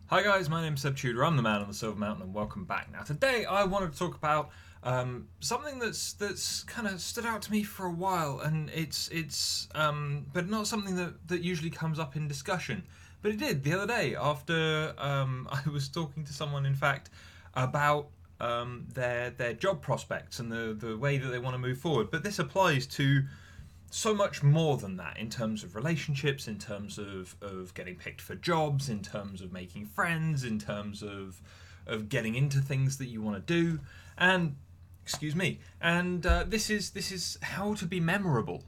Hi guys, my name's Seb Tudor. I'm the man on the Silver Mountain, and welcome back. Now, today I wanted to talk about something that's kind of stood out to me for a while, and it's but not something that usually comes up in discussion. But it did the other day after I was talking to someone, in fact, about their job prospects and the way that they want to move forward. But this applies to so much more than that in terms of relationships, in terms of getting picked for jobs, in terms of making friends, in terms of getting into things that you want to do, and excuse me, and this is how to be memorable.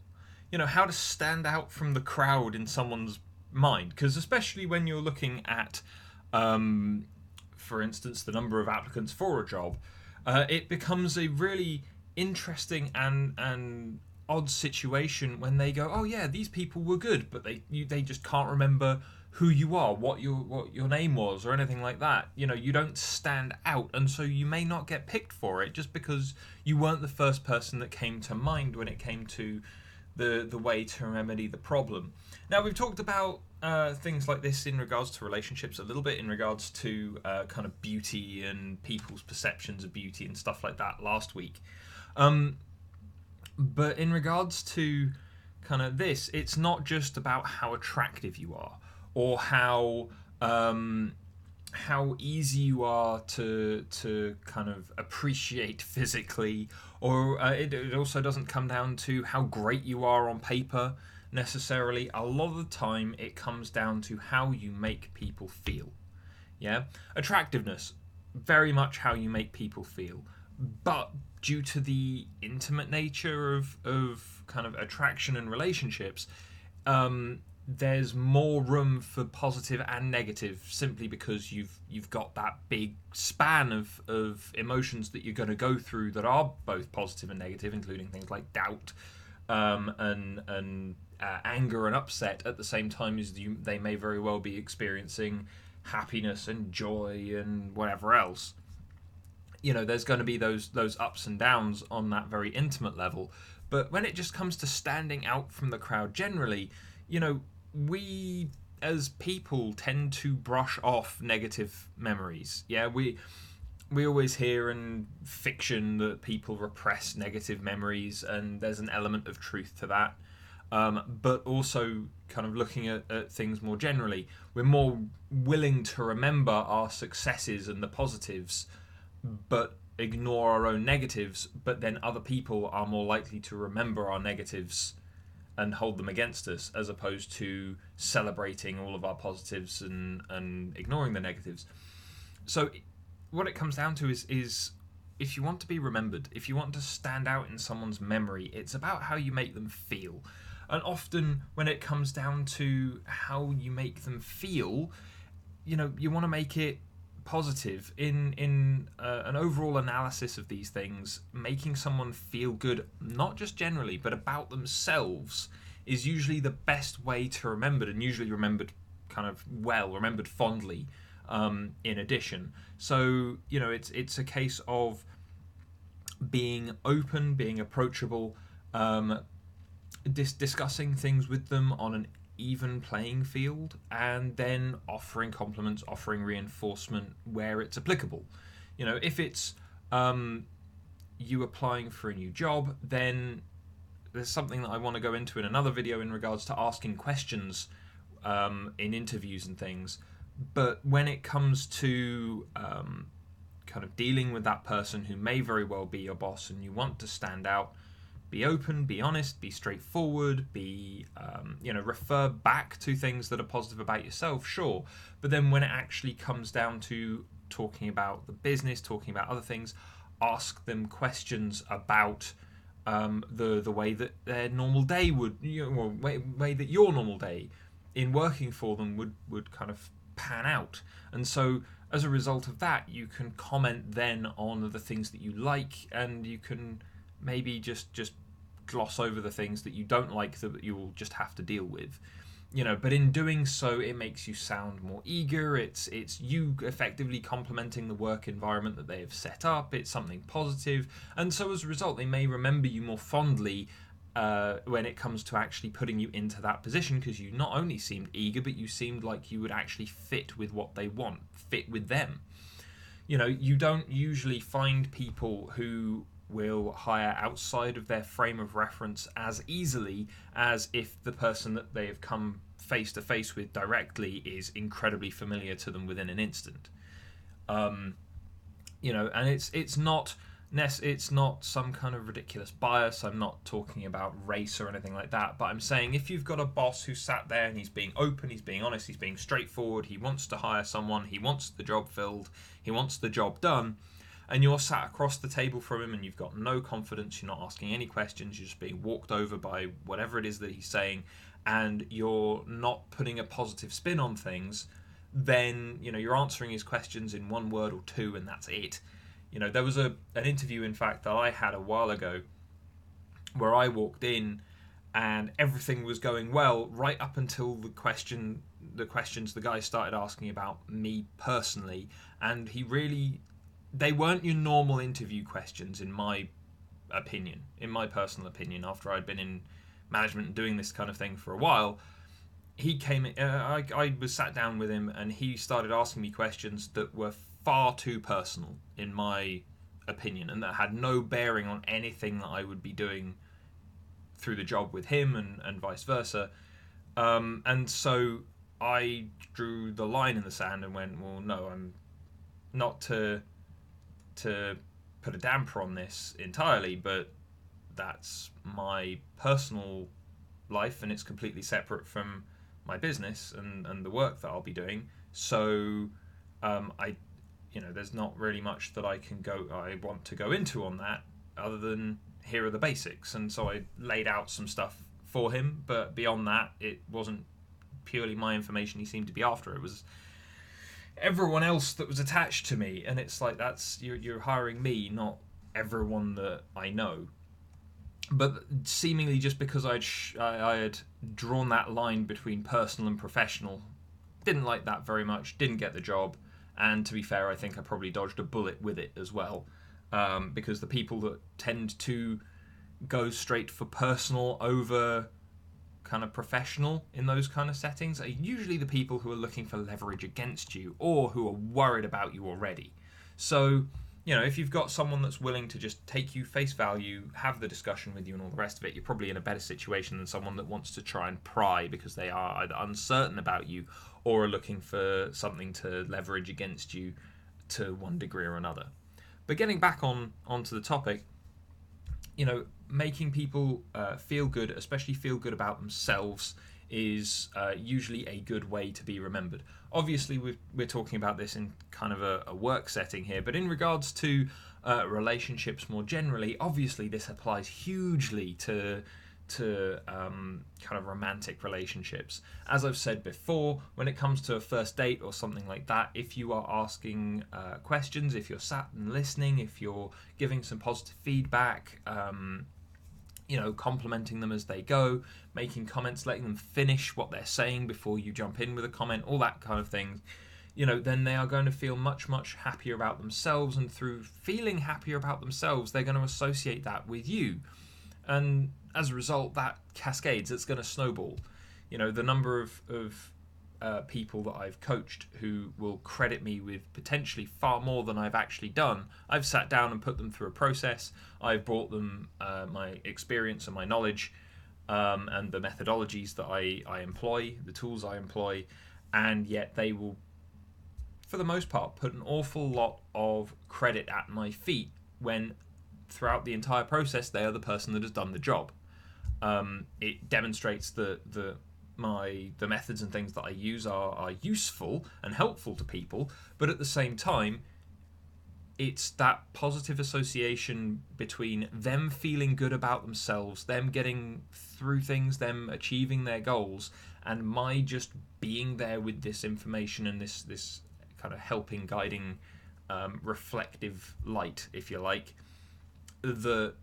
You know, how to stand out from the crowd in someone's mind, because especially when you're looking at, for instance, the number of applicants for a job, it becomes a really interesting and odd situation when they go, oh yeah, these people were good, but they just can't remember who you are, what your name was, or anything like that. You know, you don't stand out, and so you may not get picked for it just because you weren't the first person that came to mind when it came to the way to remedy the problem. Now, we've talked about things like this in regards to relationships a little bit, in regards to kind of beauty and people's perceptions of beauty and stuff like that last week. But in regards to kind of this, it's not just about how attractive you are or how easy you are to kind of appreciate physically, or it also doesn't come down to how great you are on paper necessarily. A lot of the time, it comes down to how you make people feel. Yeah, attractiveness, very much how you make people feel, but due to the intimate nature of kind of attraction and relationships, there's more room for positive and negative, simply because you've got that big span of emotions that you're going to go through that are both positive and negative, including things like doubt, and anger and upset, at the same time as they may very well be experiencing happiness and joy and whatever else. You know, there's going to be those ups and downs on that very intimate level. But when it just comes to standing out from the crowd generally, you know, we as people tend to brush off negative memories. Yeah, we always hear in fiction that people repress negative memories, and there's an element of truth to that. But also, kind of looking at things more generally, we're more willing to remember our successes and the positives, but ignore our own negatives. But then other people are more likely to remember our negatives and hold them against us, as opposed to celebrating all of our positives and ignoring the negatives. So what it comes down to is if you want to be remembered, if you want to stand out in someone's memory, it's about how you make them feel. And often when it comes down to how you make them feel, you know, you want to make it positive. In an overall analysis of these things, making someone feel good, not just generally but about themselves, is usually the best way to remember, and usually remembered kind of well, remembered fondly, in addition. So, you know, it's a case of being open, being approachable, discussing things with them on an even playing field, and then offering compliments, offering reinforcement where it's applicable. You know, if it's you applying for a new job, then there's something that I want to go into in another video in regards to asking questions in interviews and things. But when it comes to kind of dealing with that person who may very well be your boss, and you want to stand out, be open, be honest, be straightforward, be, refer back to things that are positive about yourself, sure. But then when it actually comes down to talking about the business, talking about other things, ask them questions about the way that their normal day would, or way that your normal day in working for them would kind of pan out. And so as a result of that, you can comment then on the things that you like, and you can maybe just gloss over the things that you don't like, that you will just have to deal with. You know, but in doing so, it makes you sound more eager. It's you effectively complimenting the work environment that they have set up. It's something positive, and so as a result, they may remember you more fondly when it comes to actually putting you into that position, because you not only seemed eager, but you seemed like you would actually fit with what they want, fit with them. You don't usually find people who will hire outside of their frame of reference as easily as if the person that they have come face to face with directly is incredibly familiar to them within an instant. And it's not some kind of ridiculous bias. I'm not talking about race or anything like that, but I'm saying if you've got a boss who sat there and he's being open, he's being honest, he's being straightforward, he wants to hire someone, he wants the job filled, he wants the job done, and you're sat across the table from him and you've got no confidence, you're not asking any questions, you're just being walked over by whatever it is that he's saying, and you're not putting a positive spin on things, then you're answering his questions in one word or two, and that's it. There was an interview, in fact, that I had a while ago where I walked in and everything was going well right up until the questions the guy started asking about me personally, and they weren't your normal interview questions in my personal opinion. After I'd been in management and doing this kind of thing for a while, he came in, I was sat down with him and he started asking me questions that were far too personal, in my opinion, and that had no bearing on anything that I would be doing through the job with him, and vice versa. And so I drew the line in the sand and went, well, no, I'm not to put a damper on this entirely, but that's my personal life and it's completely separate from my business and the work that I'll be doing. So there's not really much that I want to go into on that, other than here are the basics. And so I laid out some stuff for him, but beyond that, it wasn't purely my information he seemed to be after. It was everyone else that was attached to me, and it's like, you're hiring me, not everyone that I know. But seemingly just because I had drawn that line between personal and professional, didn't like that very much, didn't get the job, and to be fair, I think I probably dodged a bullet with it as well, because the people that tend to go straight for personal over kind of professional in those kind of settings are usually the people who are looking for leverage against you or who are worried about you already. So if you've got someone that's willing to just take you face value, have the discussion with you and all the rest of it, you're probably in a better situation than someone that wants to try and pry because they are either uncertain about you or are looking for something to leverage against you to one degree or another. But getting back onto the topic, making people feel good, especially feel good about themselves, is usually a good way to be remembered. Obviously, we're talking about this in kind of a work setting here, but in regards to relationships more generally, obviously this applies hugely to kind of romantic relationships. As I've said before, when it comes to a first date or something like that, if you are asking questions, if you're sat and listening, if you're giving some positive feedback, complimenting them as they go, making comments, letting them finish what they're saying before you jump in with a comment, all that kind of thing, then they are going to feel much, much happier about themselves, and through feeling happier about themselves, they're going to associate that with you. And as a result, that cascades, it's going to snowball. The number of people that I've coached who will credit me with potentially far more than I've actually done. I've sat down and put them through a process. I've brought them my experience and my knowledge and the methodologies that I employ, the tools I employ, and yet they will, for the most part, put an awful lot of credit at my feet when throughout the entire process they are the person that has done the job. It demonstrates that the methods and things that I use are useful and helpful to people, but at the same time, it's that positive association between them feeling good about themselves, them getting through things, them achieving their goals, and my just being there with this information and this kind of helping, guiding, reflective light, if you like, that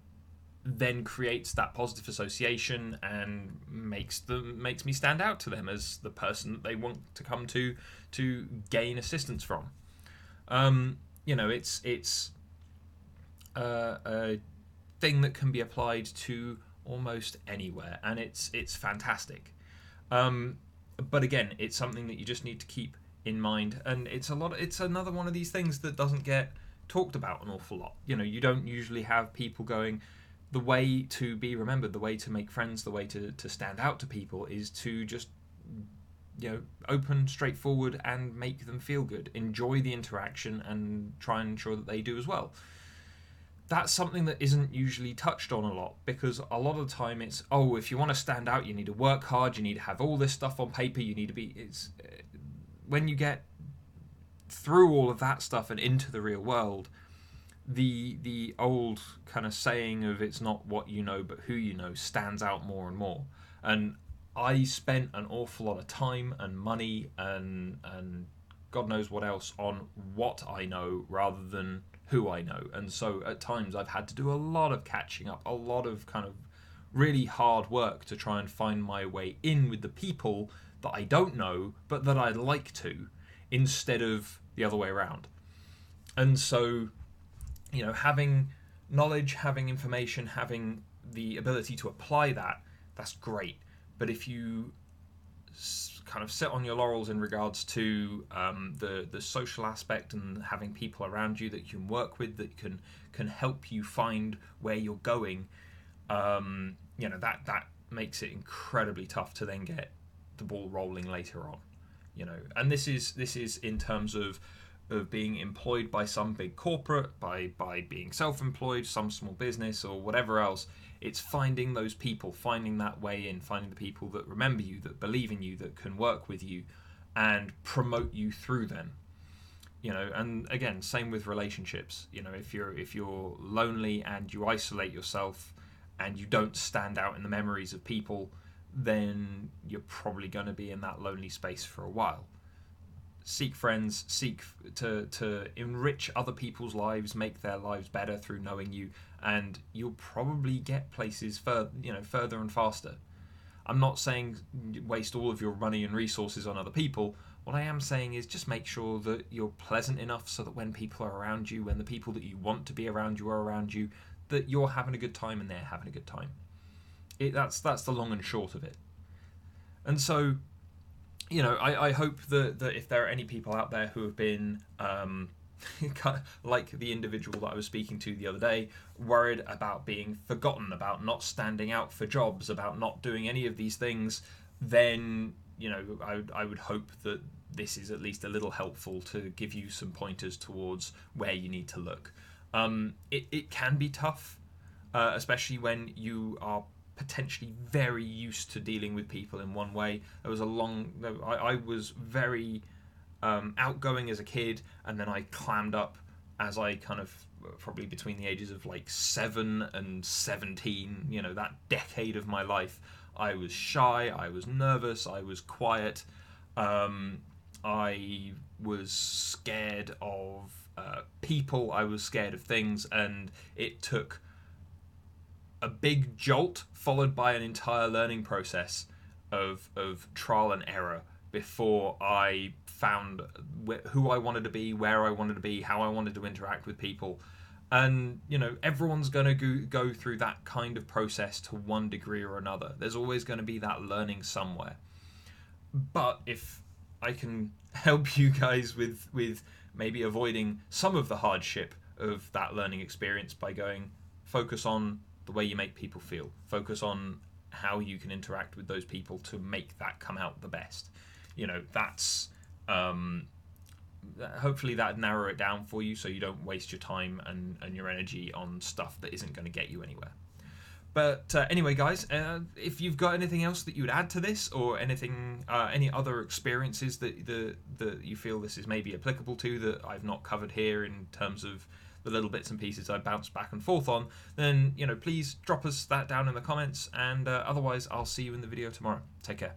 then creates that positive association and makes me stand out to them as the person that they want to come to gain assistance from. It's a thing that can be applied to almost anywhere, and it's fantastic. But again, it's something that you just need to keep in mind, and it's another one of these things that doesn't get talked about an awful lot. You know, you don't usually have people going, the way to be remembered, the way to make friends, the way to stand out to people is to just, you know, open, straightforward, and make them feel good. Enjoy the interaction and try and ensure that they do as well. That's something that isn't usually touched on a lot, because a lot of the time it's, oh, if you want to stand out, you need to work hard, you need to have all this stuff on paper, you need to be... when you get through all of that stuff and into the real world, the old kind of saying of it's not what you know but who you know stands out more and more. And I spent an awful lot of time and money and God knows what else on what I know rather than who I know. And so at times I've had to do a lot of catching up, a lot of kind of really hard work to try and find my way in with the people that I don't know but that I'd like to, instead of the other way around. And so, you know, having knowledge, having information, having the ability to apply that, that's great. But if you kind of sit on your laurels in regards to the social aspect and having people around you that you can work with, that can help you find where you're going, you know, that makes it incredibly tough to then get the ball rolling later on. You know, and this is in terms of being employed by some big corporate, by being self-employed, some small business or whatever else. It's finding those people, finding that way in, finding the people that remember you, that believe in you, that can work with you and promote you through them. You know, and again, same with relationships. You know, if you're lonely and you isolate yourself and you don't stand out in the memories of people, then you're probably going to be in that lonely space for a while. Seek friends, seek to enrich other people's lives, make their lives better through knowing you, and you'll probably get places further and faster. I'm not saying waste all of your money and resources on other people. What I am saying is just make sure that you're pleasant enough so that when people are around you, when the people that you want to be around you are around you, that you're having a good time and they're having a good time. That's the long and short of it. And so, you know, I hope that if there are any people out there who have been, like the individual that I was speaking to the other day, worried about being forgotten, about not standing out for jobs, about not doing any of these things, then, you know, I would hope that this is at least a little helpful to give you some pointers towards where you need to look. It can be tough, especially when you are potentially very used to dealing with people in one way. I was very outgoing as a kid, and then I clammed up as I kind of probably between the ages of like 7 and 17, you know, that decade of my life. I was shy, I was nervous, I was quiet, I was scared of people, I was scared of things, and it took a big jolt followed by an entire learning process of trial and error before I found who I wanted to be, where I wanted to be, how I wanted to interact with people. And, you know, everyone's going to go through that kind of process to one degree or another. There's always going to be that learning somewhere. But if I can help you guys with maybe avoiding some of the hardship of that learning experience by going, focus on the way you make people feel. Focus on how you can interact with those people to make that come out the best. You know, that's hopefully that'd narrow it down for you so you don't waste your time and your energy on stuff that isn't going to get you anywhere. But anyway, guys, if you've got anything else that you would add to this, or anything, any other experiences that you feel this is maybe applicable to that I've not covered here in terms of the little bits and pieces I bounce back and forth on, then, you know, please drop us that down in the comments, and otherwise I'll see you in the video tomorrow. Take care.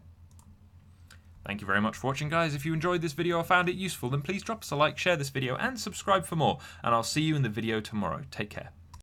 Thank you very much for watching, guys. If you enjoyed this video or found it useful, then please drop us a like, share this video, and subscribe for more, and I'll see you in the video tomorrow. Take care.